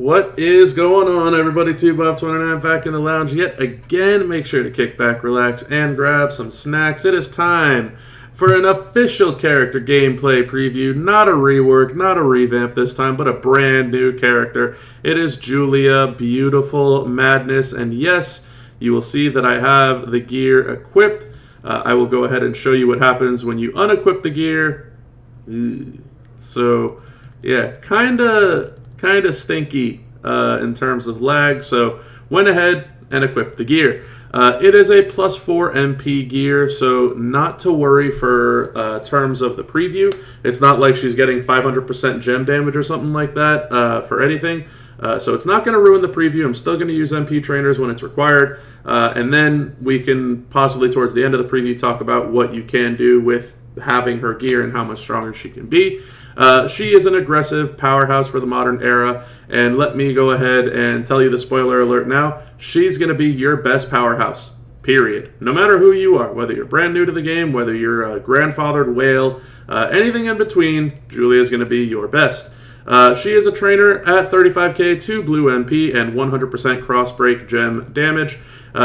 What is going on, everybody? 2Bob29 back in the lounge yet again. Make sure to kick back, relax, and grab some snacks. It is time for an official character gameplay preview. Not a rework, not a revamp this time, but a brand new character. It is Giulia, Beautiful Madness, and yes, you will see that I have the gear equipped. I will go ahead and show you what happens when you unequip the gear. So, yeah, kind of stinky in terms of lag. So, went ahead and equipped the gear. It is a plus 4 MP gear, so not to worry for terms of the preview. It's not like she's getting 500% gem damage or something like that for anything. So it's not going to ruin the preview. I'm still going to use MP trainers when it's required. And then we can possibly, towards the end of the preview, talk about what you can do with having her gear and how much stronger she can be. She is an aggressive powerhouse for the modern era. And let me go ahead and tell you the spoiler alert now. She's going to be your best powerhouse, period. No matter who you are, whether you're brand new to the game, whether you're a grandfathered whale, anything in between, Giulia is going to be your best. She is a trainer at 35k, 2 blue MP, and 100% cross-break gem damage.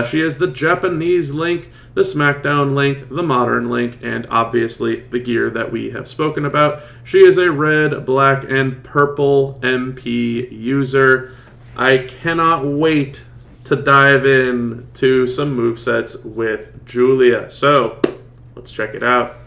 She is the Japanese Link, the SmackDown Link, the Modern Link, and obviously the gear that we have spoken about. She is a red, black, and purple MP user. I cannot wait to dive in to some movesets with Giulia. So, let's check it out.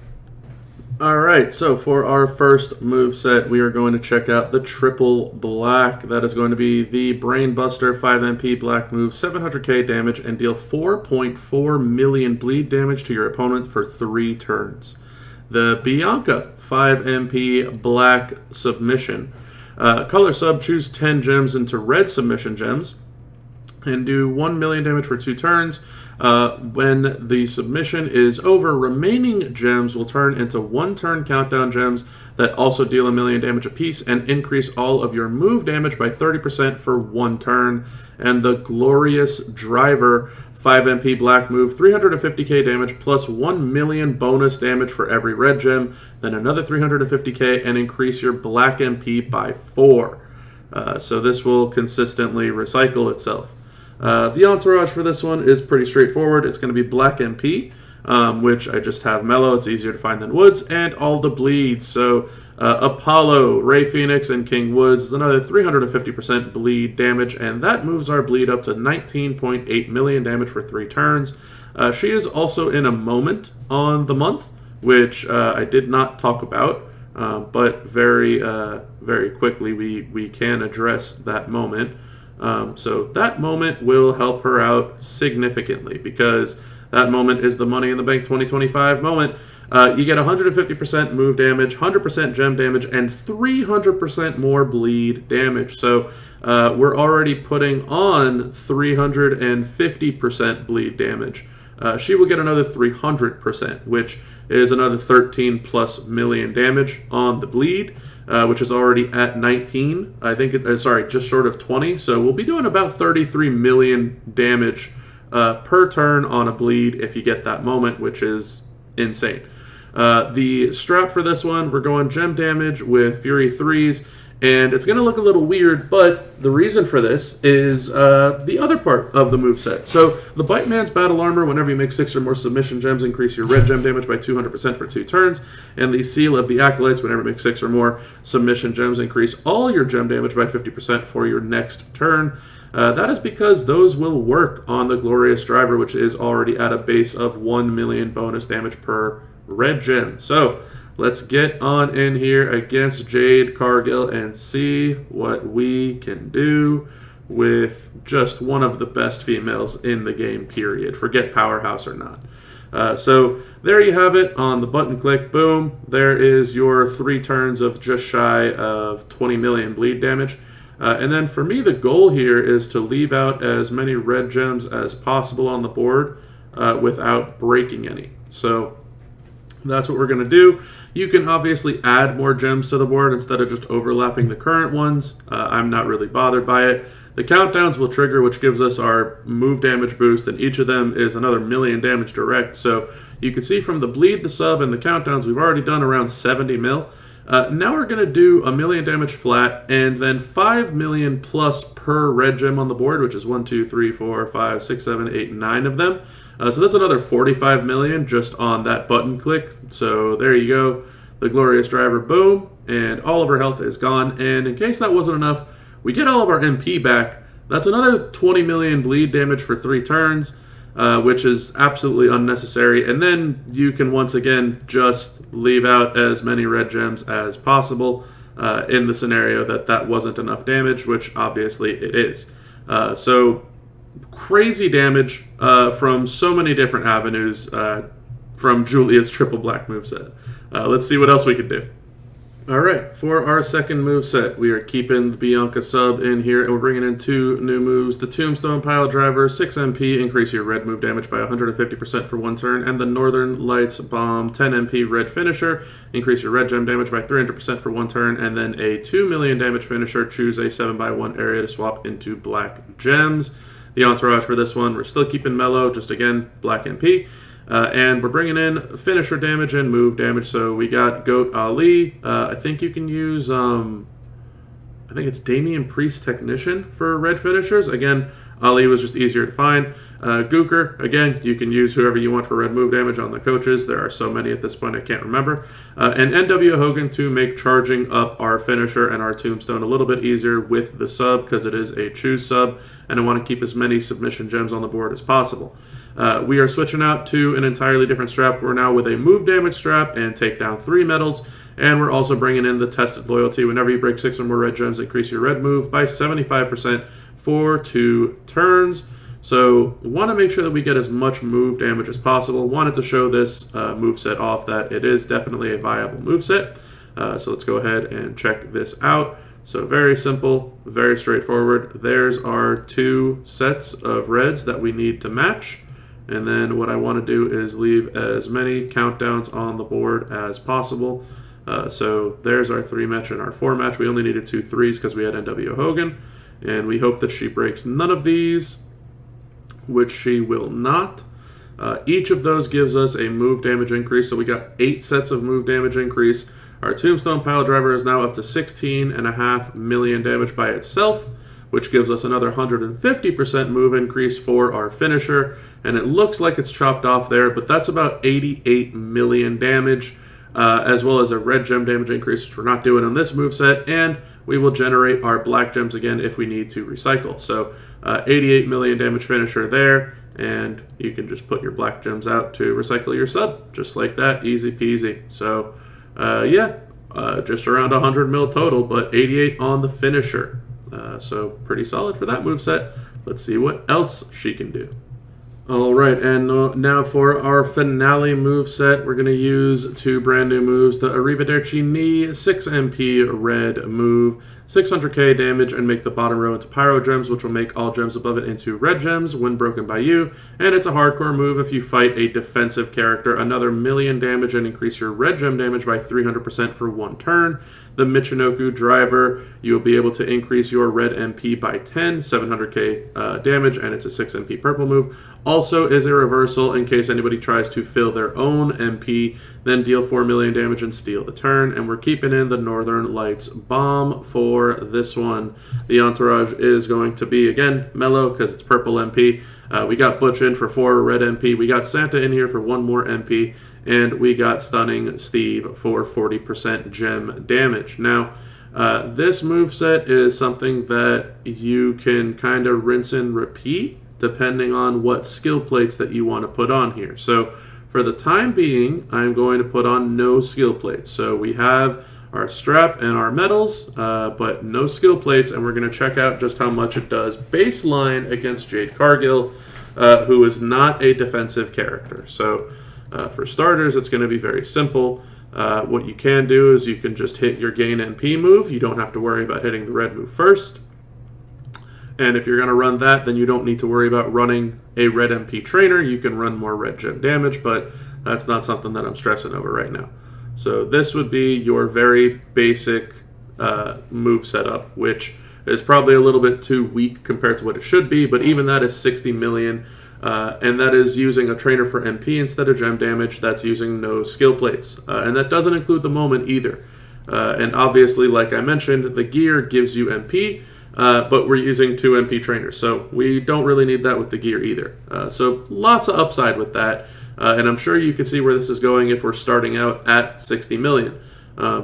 Alright, so for our first moveset, we are going to check out the triple black. That is going to be the Brainbuster 5MP black move, 700k damage, and deal 4.4 million bleed damage to your opponent for 3 turns. The Bianca 5MP black submission. Color sub, choose 10 gems into red submission gems, and do 1 million damage for 2 turns. When the submission is over, remaining gems will turn into 1-turn countdown gems that also deal 1 million damage apiece and increase all of your move damage by 30% for 1 turn. And the Glorious Driver 5MP black move, 350k damage plus 1 million bonus damage for every red gem, then another 350k, and increase your black MP by 4. So this will consistently recycle itself. The entourage for this one is pretty straightforward. It's going to be black MP, which I just have mellow. It's easier to find than Woods, and all the bleeds. So Apollo, Ray Phoenix, and King Woods is another 350% bleed damage, and that moves our bleed up to 19.8 million damage for 3 turns. She is also in a moment on the month, which I did not talk about, but very quickly we can address that moment. So that moment will help her out significantly, because that moment is the Money in the Bank 2025 moment. You get 150% move damage, 100% gem damage, and 300% more bleed damage. So we're already putting on 350% bleed damage. She will get another 300%, which is another 13 plus million damage on the bleed. Which is already at 19. I think just short of 20. So we'll be doing about 33 million damage per turn on a bleed if you get that moment, which is insane. The strap for this one, we're going gem damage with Fury 3s, and it's going to look a little weird, but the reason for this is the other part of the moveset. So the Bite Man's Battle Armor, whenever you make 6 or more submission gems, increase your red gem damage by 200% for 2 turns. And the Seal of the Acolytes, whenever you make 6 or more submission gems, increase all your gem damage by 50% for your next turn. That is because those will work on the Glorious Driver, which is already at a base of 1 million bonus damage per red gem. So let's get on in here against Jade Cargill and see what we can do with just one of the best females in the game, period. Forget powerhouse or not. So there you have it on the button click. Boom. There is your 3 turns of just shy of 20 million bleed damage. And then for me, the goal here is to leave out as many red gems as possible on the board without breaking any. So that's what we're going to do. You can obviously add more gems to the board instead of just overlapping the current ones. I'm not really bothered by it. The countdowns will trigger, which gives us our move damage boost, and each of them is another million damage direct. So you can see from the bleed, the sub, and the countdowns, we've already done around 70 mil. Now we're going to do 1 million damage flat, and then 5 million plus per red gem on the board, which is 1, 2, 3, 4, 5, 6, 7, 8, 9 of them. So that's another 45 million just on that button click. So there you go. The Glorious Driver, boom, and all of our health is gone. And in case that wasn't enough, we get all of our MP back. That's another 20 million bleed damage for 3 turns, which is absolutely unnecessary. And then you can once again just leave out as many red gems as possible in the scenario that wasn't enough damage, which obviously it is. So crazy damage from so many different avenues from Giulia's triple black moveset. Let's see what else we can do. Alright, for our second moveset, we are keeping the Bianca sub in here, and we're bringing in 2 new moves. The Tombstone Pile Driver, 6 MP, increase your red move damage by 150% for 1 turn, and the Northern Lights Bomb, 10 MP red finisher, increase your red gem damage by 300% for 1 turn, and then a 2 million damage finisher, choose a 7x1 area to swap into black gems. The entourage for this one, we're still keeping mellow, just again, black MP. And we're bringing in finisher damage and move damage. So we got Goat Ali. I think you can use, I think it's Damian Priest Technician for red finishers. Again, Ali was just easier to find. Gooker, again, you can use whoever you want for red move damage on the coaches. There are so many at this point I can't remember. And NW Hogan to make charging up our finisher and our tombstone a little bit easier with the sub, because it is a choose sub, and I want to keep as many submission gems on the board as possible. We are switching out to an entirely different strap. We're now with a move damage strap and take down 3 medals, and we're also bringing in the tested loyalty. Whenever you break 6 or more red gems, increase your red move by 75% for 2 turns. So we want to make sure that we get as much move damage as possible. Wanted to show this moveset off, that it is definitely a viable moveset. So let's go ahead and check this out. So very simple, very straightforward. There's our 2 sets of reds that we need to match. And then what I want to do is leave as many countdowns on the board as possible. So there's our 3 match and our 4 match. We only needed 2 3s because we had NW Hogan. And we hope that she breaks none of these, which she will not. Each of those gives us a move damage increase. So we got 8 sets of move damage increase. Our Tombstone Pile Driver is now up to 16.5 million damage by itself, which gives us another 150% move increase for our finisher. And it looks like it's chopped off there, but that's about 88 million damage, as well as a red gem damage increase, which we're not doing on this moveset. And we will generate our black gems again if we need to recycle. So 88 million damage finisher there, and you can just put your black gems out to recycle your sub, just like that, easy peasy. So just around 100 mil total, but 88 on the finisher. So pretty solid for that moveset. Let's see what else she can do. Alright, and now for our finale moveset, we're going to use 2 brand new moves. The Arrivederci Knee, 6 MP red move, 600k damage, and make the bottom row into pyro gems, which will make all gems above it into red gems when broken by you. And it's a hardcore move if you fight a defensive character. Another million damage and increase your red gem damage by 300% for 1 turn. The Michinoku Driver, you'll be able to increase your red MP by 10, 700k damage, and it's a 6 MP purple move. Also is a reversal in case anybody tries to fill their own MP, then deal 4 million damage and steal the turn. And we're keeping in the Northern Lights Bomb for this one. The entourage is going to be, again, mellow because it's purple MP. We got Butch in for 4 red MP. We got Santa in here for 1 more MP. And we got Stunning Steve for 40% gem damage. Now, this moveset is something that you can kind of rinse and repeat depending on what skill plates that you want to put on here. So for the time being, I'm going to put on no skill plates. So we have our strap and our medals, but no skill plates, and we're going to check out just how much it does baseline against Jade Cargill, who is not a defensive character. So for starters, it's going to be very simple. What you can do is you can just hit your gain MP move. You don't have to worry about hitting the red move first. And if you're going to run that, then you don't need to worry about running a red MP trainer. You can run more red gem damage, but that's not something that I'm stressing over right now. So this would be your very basic move setup, which is probably a little bit too weak compared to what it should be, but even that is 60 million. And that is using a trainer for MP instead of gem damage. That's using no skill plates. And that doesn't include the moment either. And obviously, like I mentioned, the gear gives you MP, but we're using 2 MP trainers, so we don't really need that with the gear either. So lots of upside with that, and I'm sure you can see where this is going if we're starting out at 60 million.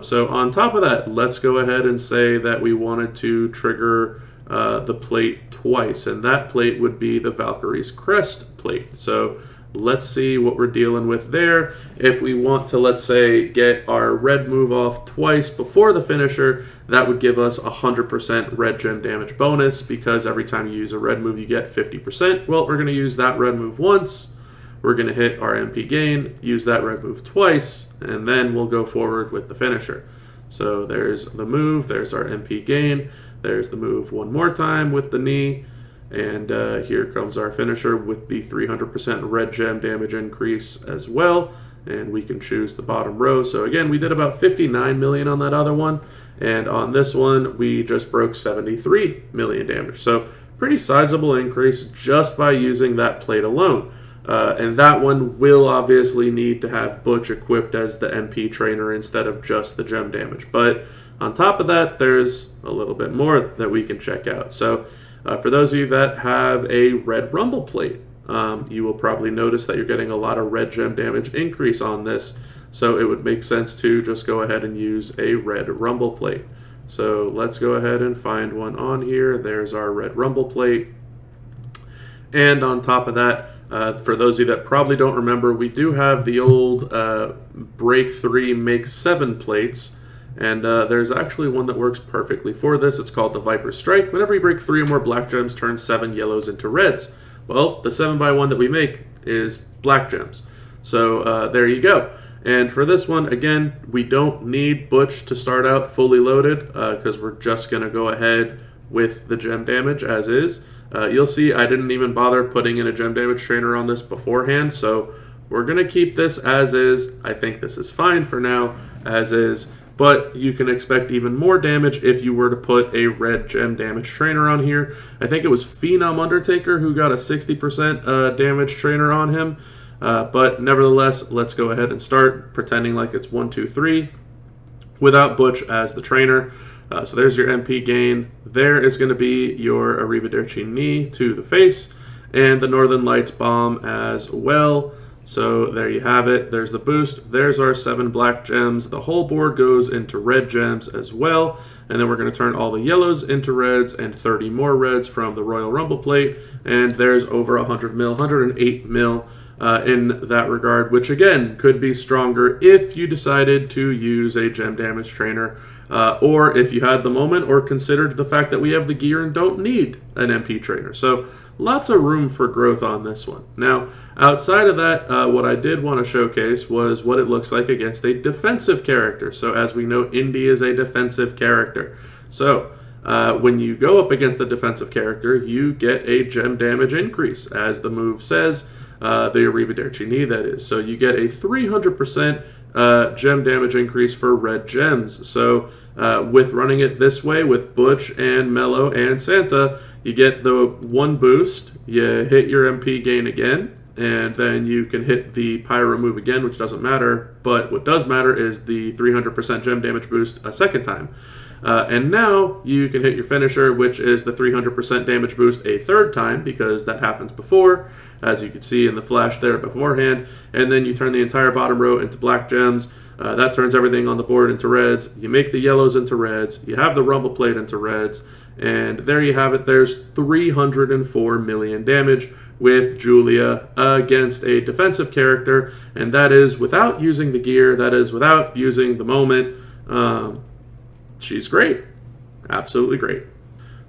So on top of that, let's go ahead and say that we wanted to trigger the plate twice, and that plate would be the Valkyrie's Crest plate. So let's see what we're dealing with there. If we want to, let's say, get our red move off twice before the finisher, that would give us 100% red gem damage bonus, because every time you use a red move you get 50%. Well, we're going to use that red move once, we're going to hit our MP gain, use that red move twice, and then we'll go forward with the finisher. So there's the move, there's our MP gain, there's the move one more time with the knee, and here comes our finisher with the 300% red gem damage increase as well, and we can choose the bottom row. So again, we did about 59 million on that other one, and on this one we just broke 73 million damage. So pretty sizable increase just by using that plate alone. And that one will obviously need to have Butch equipped as the MP trainer instead of just the gem damage. But on top of that, there's a little bit more that we can check out. So for those of you that have a red rumble plate, you will probably notice that you're getting a lot of red gem damage increase on this. So it would make sense to just go ahead and use a red rumble plate. So let's go ahead and find one on here. There's our red rumble plate. And on top of that, for those of you that probably don't remember, we do have the old break 3, make 7 plates. And there's actually one that works perfectly for this. It's called the Viper Strike. Whenever you break 3 or more black gems, turn 7 yellows into reds. Well, the 7x1 that we make is black gems. So there you go. And for this one, again, we don't need Butch to start out fully loaded, because we're just going to go ahead with the gem damage as is. You'll see I didn't even bother putting in a gem damage trainer on this beforehand, so we're going to keep this as is. I think this is fine for now, as is. But you can expect even more damage if you were to put a red gem damage trainer on here. I think it was Phenom Undertaker who got a 60% damage trainer on him. But nevertheless, let's go ahead and start pretending like it's 1, 2, 3 without Butch as the trainer. So there's your MP gain. There is going to be your Arrivederci knee to the face and the Northern Lights bomb as well. So there you have it. There's the boost. There's our 7 black gems. The whole board goes into red gems as well. And then we're going to turn all the yellows into reds and 30 more reds from the Royal Rumble plate. And there's over 100 mil, 108 mil in that regard, which again could be stronger if you decided to use a gem damage trainer, or if you had the moment or considered the fact that we have the gear and don't need an MP trainer. So lots of room for growth on this one. Now, outside of that, what I did want to showcase was what it looks like against a defensive character. So as we know, Indy is a defensive character. So when you go up against a defensive character, you get a gem damage increase, as the move says, the Arrivederci knee, that is. So you get a 300% gem damage increase for red gems. So with running it this way with Butch and Mello and Santa, you get the 1 boost, you hit your MP gain again, and then you can hit the pyro move again, which doesn't matter, but what does matter is the 300% gem damage boost a second time. And now you can hit your finisher, which is the 300% damage boost a third time, because that happens before, as you can see in the flash there beforehand. And then you turn the entire bottom row into black gems. That turns everything on the board into reds. You make the yellows into reds. You have the rumble plate into reds. And there you have it. There's 304 million damage with Giulia against a defensive character. And that is without using the gear. That is without using the moment. She's great. Absolutely great.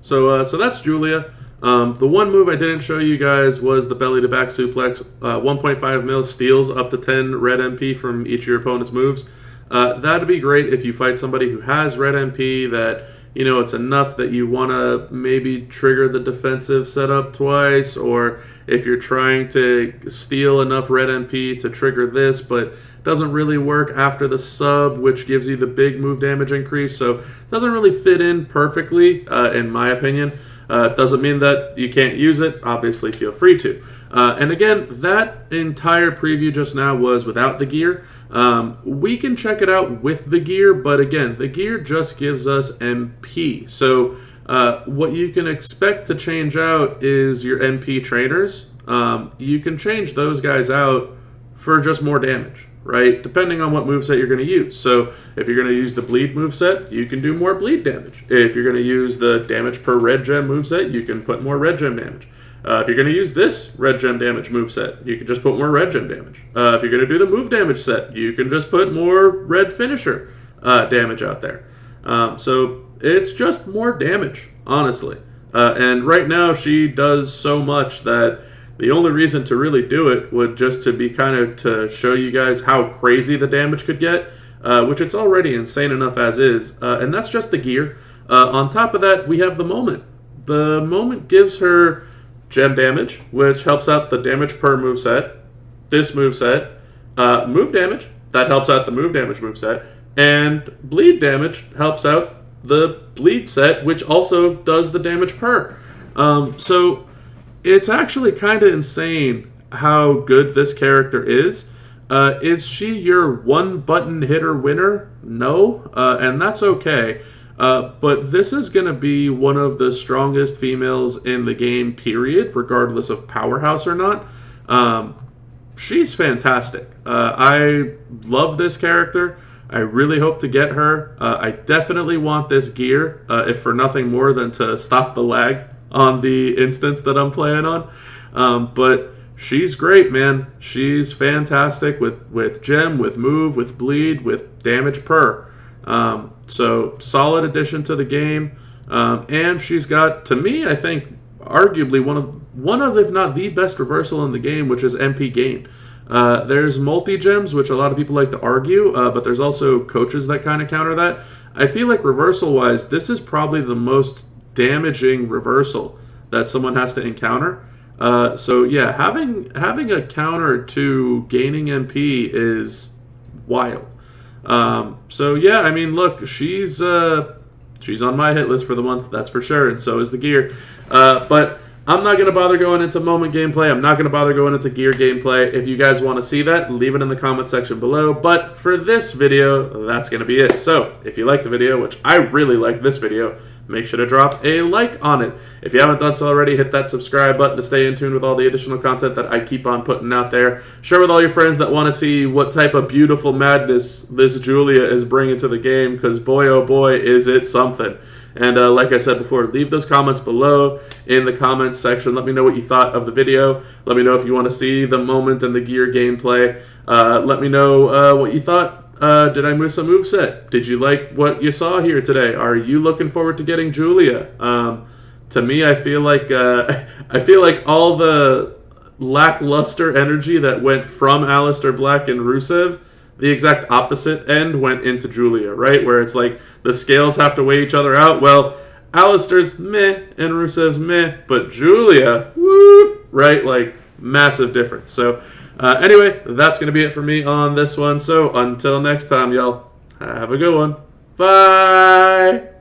So that's Giulia. The one move I didn't show you guys was the belly to back suplex. 1.5 mil steals up to 10 red MP from each of your opponent's moves. That'd be great if you fight somebody who has red MP that, you know, it's enough that you want to maybe trigger the defensive setup twice, or if you're trying to steal enough red MP to trigger this, but doesn't really work after the sub, which gives you the big move damage increase. So it doesn't really fit in perfectly, in my opinion. Doesn't mean that you can't use it. Obviously, feel free to. And again, that entire preview just now was without the gear. We can check it out with the gear, but again, the gear just gives us MP. So what you can expect to change out is your MP trainers. You can change those guys out for just more damage, right? Depending on what moveset you're going to use. So if you're going to use the bleed moveset, you can do more bleed damage. If you're going to use the damage per red gem moveset, you can put more red gem damage. If you're going to use this red gem damage moveset, you can just put more red gem damage. If you're going to do the move damage set, you can just put more red finisher damage out there. So it's just more damage, honestly. And right now she does so much that the only reason to really do it would just to be kind of to show you guys how crazy the damage could get, which it's already insane enough as is. And that's just the gear. On top of that, we have the moment. The moment gives her gem damage, which helps out the damage per moveset, this moveset, move damage, that helps out the move damage moveset, and bleed damage helps out the bleed set, which also does the damage per. So it's actually kind of insane how good this character is. Is she your one-button hitter winner? No, and that's okay. But this is going to be one of the strongest females in the game, period, regardless of powerhouse or not. She's fantastic. I love this character. I really hope to get her. I definitely want this gear, if for nothing more than to stop the lag on the instance that I'm playing on. But she's great, man. She's fantastic with gem, with move, with bleed, with damage per. So solid addition to the game. And she's got, to me, I think, arguably one of, if not the best reversal in the game, which is MP gain. There's multi-gems, which a lot of people like to argue, but there's also coaches that kind of counter that. I feel like reversal-wise, this is probably the most damaging reversal that someone has to encounter. So yeah, having a counter to gaining MP is wild. So yeah, I mean, look, she's on my hit list for the month, that's for sure, and so is the gear. But I'm not going to bother going into moment gameplay. I'm not going to bother going into gear gameplay. If you guys want to see that, leave it in the comment section below. But for this video, that's going to be it. So if you like the video, which I really like this video, make sure to drop a like on it. If you haven't done so already, hit that subscribe button to stay in tune with all the additional content that I keep on putting out there. Share with all your friends that want to see what type of beautiful madness this Giulia is bringing to the game, because boy, oh boy, is it something. And like I said before, leave those comments below in the comments section. Let me know what you thought of the video. Let me know if you want to see the moment and the gear gameplay. Let me know what you thought. Did I miss a moveset? Did you like what you saw here today? Are you looking forward to getting Giulia? To me, I feel like all the lackluster energy that went from Aleister Black and Rusev, the exact opposite end went into Giulia, right? Where it's like the scales have to weigh each other out. Well, Aleister's meh and Rusev's meh, but Giulia, whoop, right? Like, massive difference. So anyway, that's going to be it for me on this one. So until next time, y'all, have a good one. Bye!